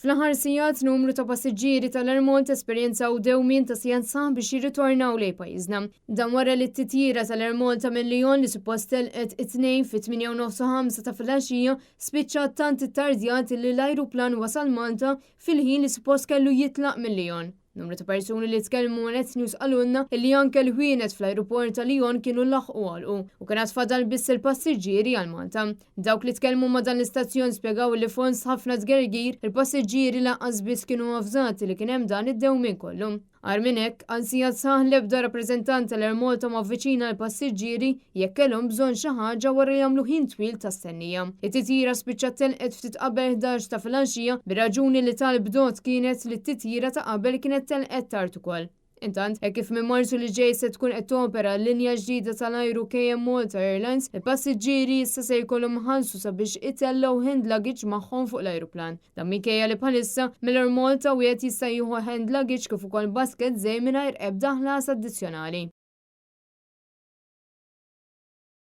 Fl-aħħar sigħat numru ta' passiġġieri tal-Air Malta esperjenzaw dewmien ta' sjenza biex jirritornaw lejn pajjiżna. Dan wara li t-titjira tal-Air Malta minn Lyon li suppost telqet it-tnejn fit-8:05 ta' filgħaxija spiċċat tant ittardjat li l-ajruplan wasal Malta fil-ħin li suppost kellu jitlaq minn Lyon. Numru ta' persuni li tkellmu Net News qalulna li anke l-ħwienet fl-ajruport ta' Lyon kienu laħqu għalqu u kienet fadal biss il-passiġġieri għal Malta. Dawk li tkellmu ma' dan l-istazzjon spjegaw li fons ħafna tgergir il-passiġġieri lanqas biss kienu avżati li kien hemm dan id-dewmien kollu. Għal minn hekk, ansijat saħ l-ebda rappreżentant tal-Air Malta m'avviċina l-passiġġieri jekk kellhom bżonn xi ħaġa wara jagħmlu ħin twil ta' stennija. It-titjira spiċċat telqet ftit qabel 11 ta' filgħaxija bir-raġuni li tal-bdot kienet li t-titjira ta' qabel kienet telqet tard ukoll. Intant, hekk kif minn Marzu li ġej se tkun qed topera l-linja ġdida tal-ajru KM Malta Airlines, il-passiġġieri issa se jkollhom ħallsu sabiex itellgħu hand luggage magħhom fuq l-ajruplan. Dan minkejja li bħalissa mill-Air Malta wieħed jista' jieħu hand luggage kif ukoll basket żgħir mingħajr ebda ħlas addizzjonali.